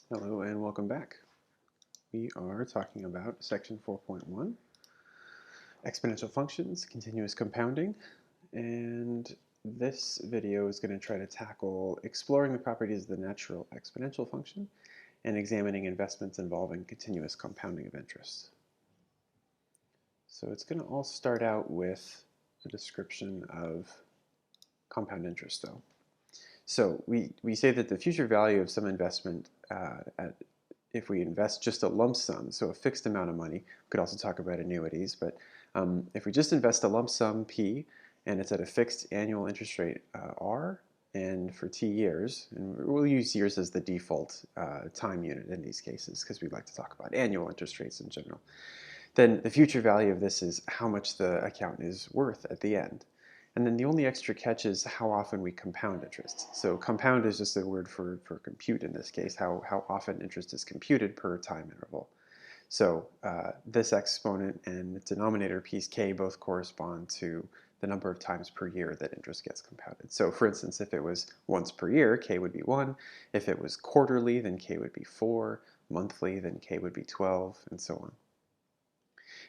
Hello and welcome back. We are talking about section 4.1, exponential functions, continuous compounding, and this video is going to try to tackle exploring the properties of the natural exponential function and examining investments involving continuous compounding of interest. So it's going to all start out with a description of compound interest though. So we say that the future value of some investment if we invest just a lump sum, so a fixed amount of money, we could also talk about annuities, but if we just invest a lump sum P and it's at a fixed annual interest rate R and for T years, and we'll use years as the default time unit in these cases because we like to talk about annual interest rates in general, then the future value of this is how much the account is worth at the end. And then the only extra catch is how often we compound interest. So compound is just a word for compute in this case, how often interest is computed per time interval. So this exponent and denominator piece k both correspond to the number of times per year that interest gets compounded. So for instance, if it was once per year, k would be 1. If it was quarterly, then k would be 4. Monthly, then k would be 12, and so on.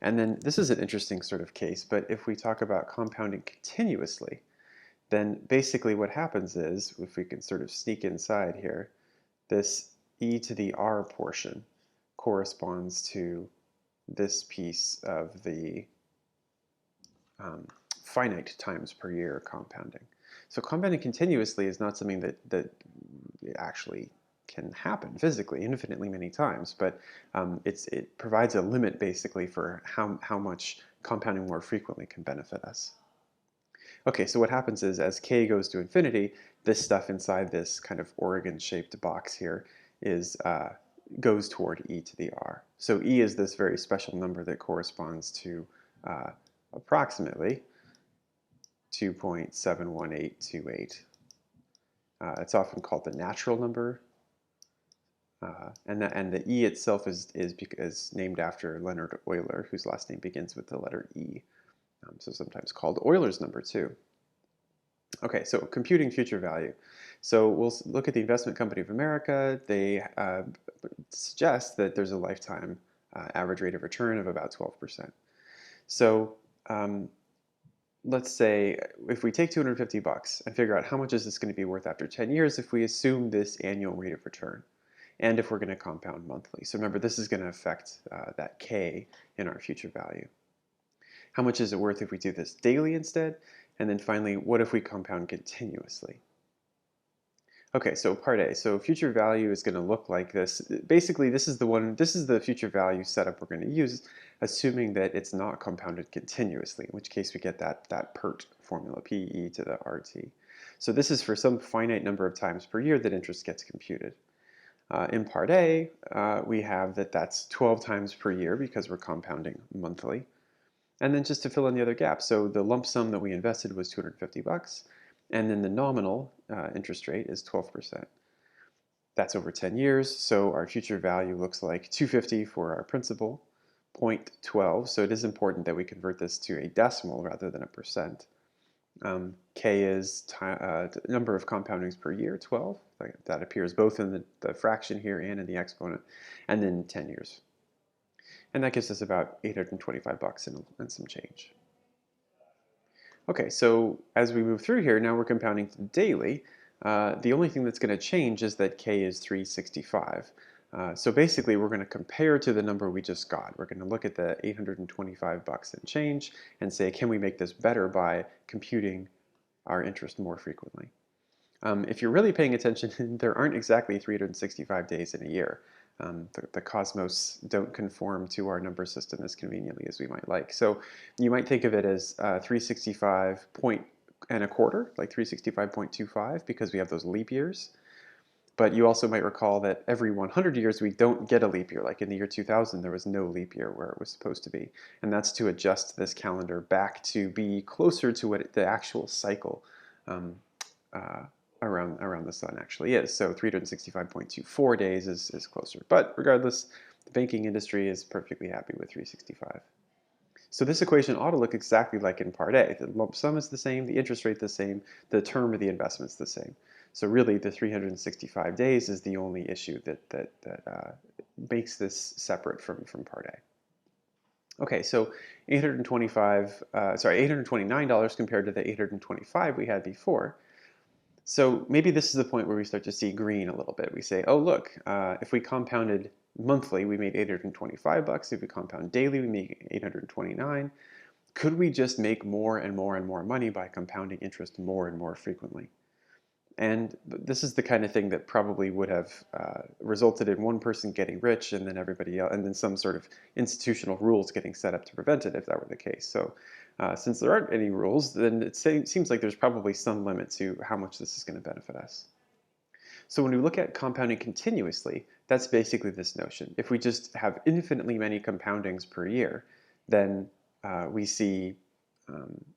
And then this is an interesting sort of case, but if we talk about compounding continuously, then basically what happens is, if we can sort of sneak inside here, this e to the r portion corresponds to this piece of the finite times per year compounding. So compounding continuously is not something that actually can happen physically infinitely many times, but it provides a limit basically for how much compounding more frequently can benefit us. Okay, so what happens is as k goes to infinity, this stuff inside this kind of Oregon-shaped box here goes toward e to the r. So e is this very special number that corresponds to approximately 2.71828. It's often called the natural number. And the E itself is named after Leonhard Euler, whose last name begins with the letter E. So sometimes called Euler's number too. Okay, so computing future value. So we'll look at the Investment Company of America. They suggest that there's a lifetime average rate of return of about 12%. So let's say if we take 250 bucks and figure out how much is this going to be worth after 10 years if we assume this annual rate of return, and if we're going to compound monthly. So remember, this is going to affect that k in our future value. How much is it worth if we do this daily instead? And then finally, what if we compound continuously? Okay, so part A. So future value is going to look like this. Basically, this is the future value setup we're going to use, assuming that it's not compounded continuously, in which case we get that PERT formula, PE to the RT. So this is for some finite number of times per year that interest gets computed. In part A, we have that's 12 times per year because we're compounding monthly. And then just to fill in the other gaps, so the lump sum that we invested was 250 bucks, and then the nominal interest rate is 12%. That's over 10 years, so our future value looks like 250 for our principal, 0.12, so it is important that we convert this to a decimal rather than a percent. K is number of compoundings per year, 12. That appears both in the fraction here and in the exponent, and then 10 years. And that gives us about 825 bucks and some change. Okay, so as we move through here, now we're compounding daily. The only thing that's going to change is that K is 365. So basically, we're going to compare to the number we just got. We're going to look at the 825 bucks and change and say, can we make this better by computing our interest more frequently? If you're really paying attention, there aren't exactly 365 days in a year. The cosmos don't conform to our number system as conveniently as we might like. So you might think of it as 365 point and a quarter, like 365.25, because we have those leap years. But you also might recall that every 100 years we don't get a leap year. Like in the year 2000, there was no leap year where it was supposed to be. And that's to adjust this calendar back to be closer to what the actual cycle around the sun actually is. So 365.24 days is closer. But regardless, the banking industry is perfectly happy with 365. So this equation ought to look exactly like in part A. The lump sum is the same, the interest rate the same, the term of the investment is the same. So really, the 365 days is the only issue that makes this separate from Part A. Okay, so $829 compared to the 825 we had before. So maybe this is the point where we start to see green a little bit. We say, oh look, if we compounded monthly, we made 825 bucks. If we compound daily, we make 829. Could we just make more and more and more money by compounding interest more and more frequently? And this is the kind of thing that probably would have resulted in one person getting rich and then everybody else, and then some sort of institutional rules getting set up to prevent it if that were the case. So since there aren't any rules, then it seems like there's probably some limit to how much this is going to benefit us. So when we look at compounding continuously, that's basically this notion. If we just have infinitely many compoundings per year, then we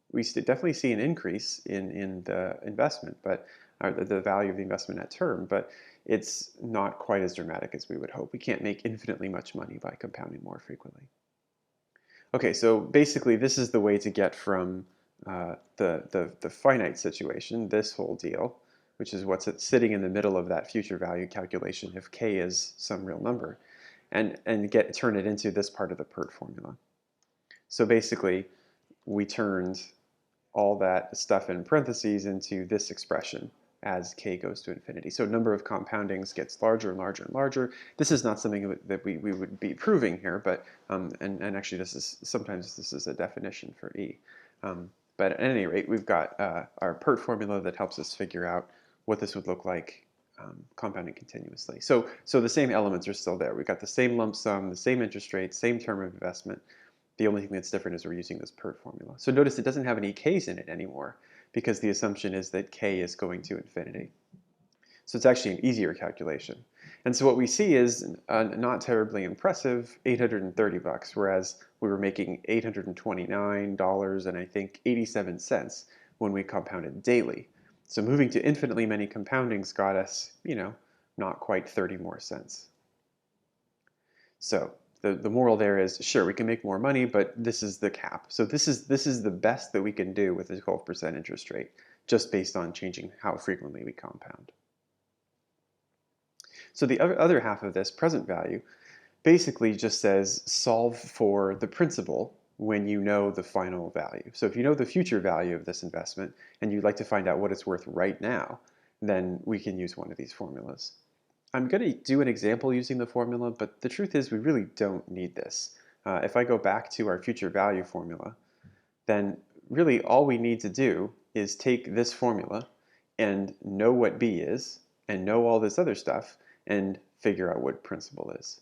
definitely see an increase in the investment, but the value of the investment at term, but it's not quite as dramatic as we would hope. We can't make infinitely much money by compounding more frequently. Okay, so basically this is the way to get from the finite situation, this whole deal, which is what's sitting in the middle of that future value calculation if k is some real number, and turn it into this part of the PERT formula. So basically, we turned all that stuff in parentheses into this expression as k goes to infinity. So number of compoundings gets larger and larger and larger. This is not something that we would be proving here, but and actually sometimes this is a definition for E. But at any rate, we've got our PERT formula that helps us figure out what this would look like compounding continuously. So the same elements are still there. We've got the same lump sum, the same interest rate, same term of investment. The only thing that's different is we're using this PERT formula. So notice it doesn't have any k's in it anymore because the assumption is that k is going to infinity. So it's actually an easier calculation. And so what we see is not terribly impressive 830 bucks, whereas we were making $829 and I think 87 cents when we compounded daily. So moving to infinitely many compoundings got us, not quite 30 more cents. So the moral there is, sure, we can make more money, but this is the cap. So this is the best that we can do with a 12% interest rate, just based on changing how frequently we compound. So the other half of this, present value, basically just says solve for the principal when you know the final value. So if you know the future value of this investment and you'd like to find out what it's worth right now, then we can use one of these formulas. I'm going to do an example using the formula, but the truth is we really don't need this. If I go back to our future value formula, then really all we need to do is take this formula and know what B is and know all this other stuff and figure out what principal is.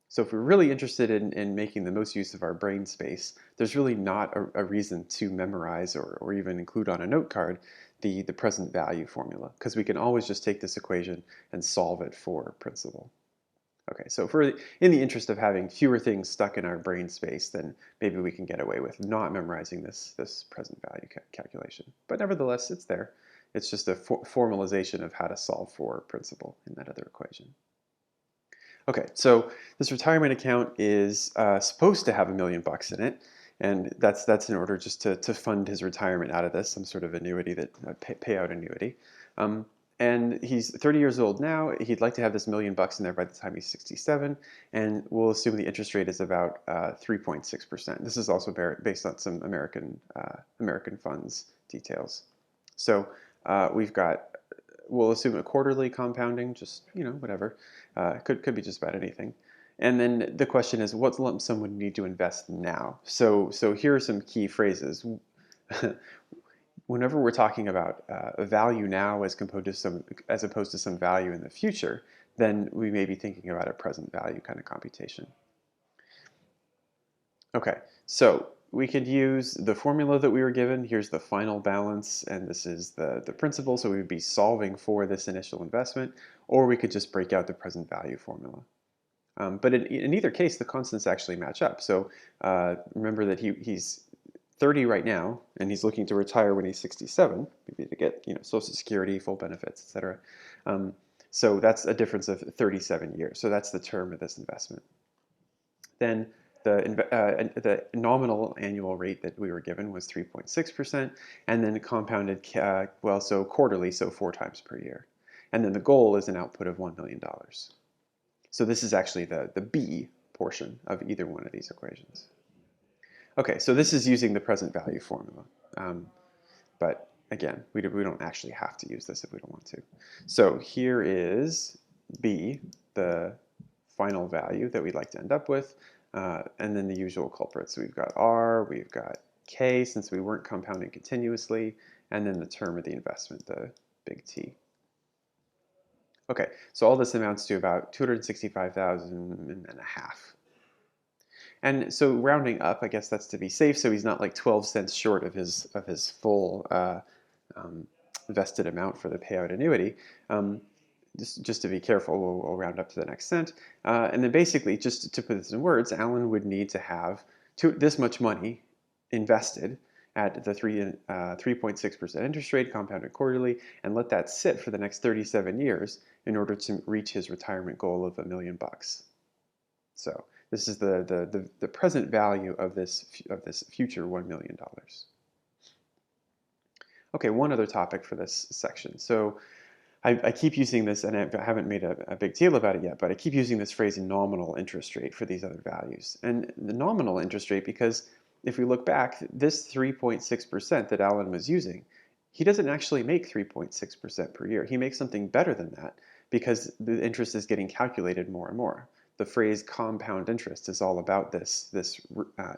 So if we're really interested in making the most use of our brain space, there's really not a reason to memorize or even include on a note card the present value formula, because we can always just take this equation and solve it for principal. Okay, so in the interest of having fewer things stuck in our brain space, then maybe we can get away with not memorizing this present value calculation. But nevertheless, it's there. It's just a formalization of how to solve for principal in that other equation. Okay, so this retirement account is supposed to have $1 million in it, and that's in order just to fund his retirement out of this, some sort of annuity that payout annuity. And he's 30 years old now. He'd like to have this $1 million in there by the time he's 67, and we'll assume the interest rate is about 3.6%. This is also based on some American funds details. So we'll assume a quarterly compounding, just whatever. Could be just about anything. And then the question is, what lump sum would you need to invest now? So here are some key phrases. Whenever we're talking about a value now as opposed to some value in the future, then we may be thinking about a present value kind of computation. Okay, so we could use the formula that we were given. Here's the final balance, and this is the principal, so we would be solving for this initial investment, or we could just break out the present value formula. But in either case, the constants actually match up. So remember that he's 30 right now, and he's looking to retire when he's 67, maybe to get Social Security, full benefits, etc. So that's a difference of 37 years. So that's the term of this investment. Then the nominal annual rate that we were given was 3.6%, and then compounded, so quarterly, so 4 times per year. And then the goal is an output of $1 million. So this is actually the B portion of either one of these equations. Okay, so this is using the present value formula. But again, we don't actually have to use this if we don't want to. So here is B, the final value that we'd like to end up with, and then the usual culprits. So we've got R, we've got K, since we weren't compounding continuously, and then the term of the investment, the big T. Okay, so all this amounts to about 265,000 and a half. And so rounding up, I guess that's to be safe, so he's not like 12 cents short of his full vested amount for the payout annuity. Just to be careful, we'll round up to the next cent. And then basically, just to put this in words, Alan would need to have this much money invested at the 3.6% interest rate compounded quarterly, and let that sit for the next 37 years in order to reach his retirement goal of $1 million. So this is the present value of this future $1 million. Okay, one other topic for this section. So I keep using this, and I haven't made a big deal about it yet, but I keep using this phrase nominal interest rate for these other values. And the nominal interest rate, because if we look back, this 3.6% that Alan was using, he doesn't actually make 3.6% per year. He makes something better than that because the interest is getting calculated more and more. The phrase compound interest is all about this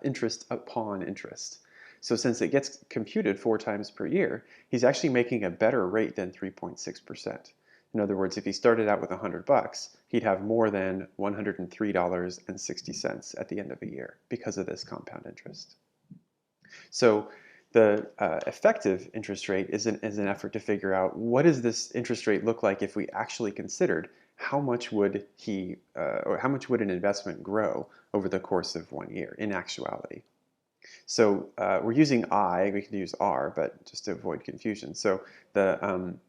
interest upon interest. So since it gets computed 4 times per year, he's actually making a better rate than 3.6%. In other words, if he started out with $100, he'd have more than $103.60 at the end of a year because of this compound interest. So the effective interest rate is an effort to figure out what does this interest rate look like if we actually considered how much would or how much would an investment grow over the course of 1 year in actuality. So we're using I, we could use R, but just to avoid confusion. So the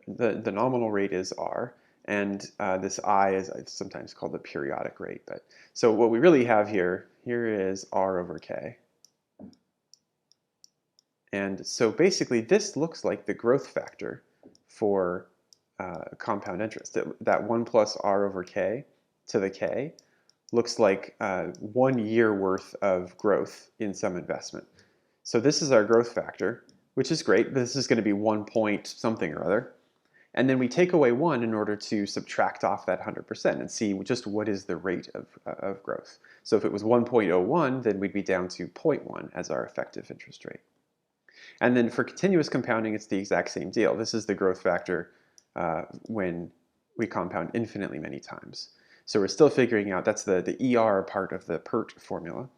nominal rate is R, and this I is sometimes called the periodic rate. But so what we really have here is R over K. And so basically this looks like the growth factor for compound interest. That 1 plus R over K to the K looks like 1 year worth of growth in some investment. So this is our growth factor, which is great, but this is going to be 1 point something or other. And then we take away 1 in order to subtract off that 100% and see just what is the rate of growth. So if it was 1.01, then we'd be down to 0.1 as our effective interest rate. And then for continuous compounding, it's the exact same deal. This is the growth factor when we compound infinitely many times. So we're still figuring out, that's the ER part of the PERT formula.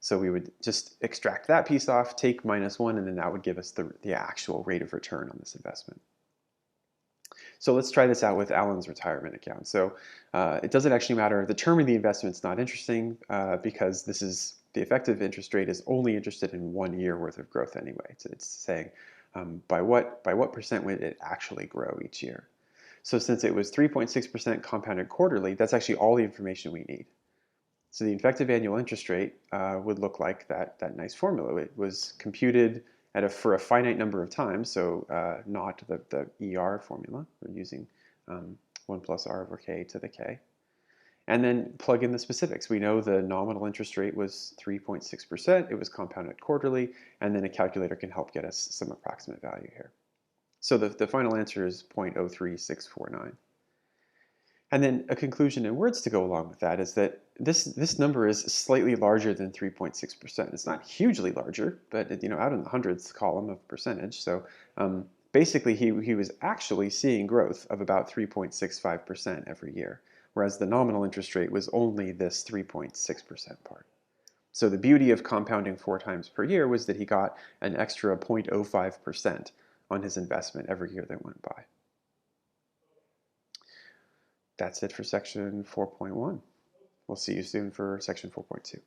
So we would just extract that piece off, take -1, and then that would give us the actual rate of return on this investment. So let's try this out with Alan's retirement account. So it doesn't actually matter. The term of the investment's not interesting because the effective interest rate is only interested in 1 year worth of growth anyway. So it's saying by what percent would it actually grow each year. So since it was 3.6% compounded quarterly, that's actually all the information we need. So the effective annual interest rate would look like that nice formula. It was computed for a finite number of times, so not the ER formula. We're using 1 plus R over K to the K. And then plug in the specifics. We know the nominal interest rate was 3.6%. It was compounded quarterly, and then a calculator can help get us some approximate value here. So the final answer is 0.03649. And then a conclusion in words to go along with that is that this number is slightly larger than 3.6%. It's not hugely larger, but out in the hundreds column of percentage. So basically he was actually seeing growth of about 3.65% every year, whereas the nominal interest rate was only this 3.6% part. So the beauty of compounding 4 times per year was that he got an extra 0.05% on his investment every year that went by. That's it for section 4.1. We'll see you soon for section 4.2.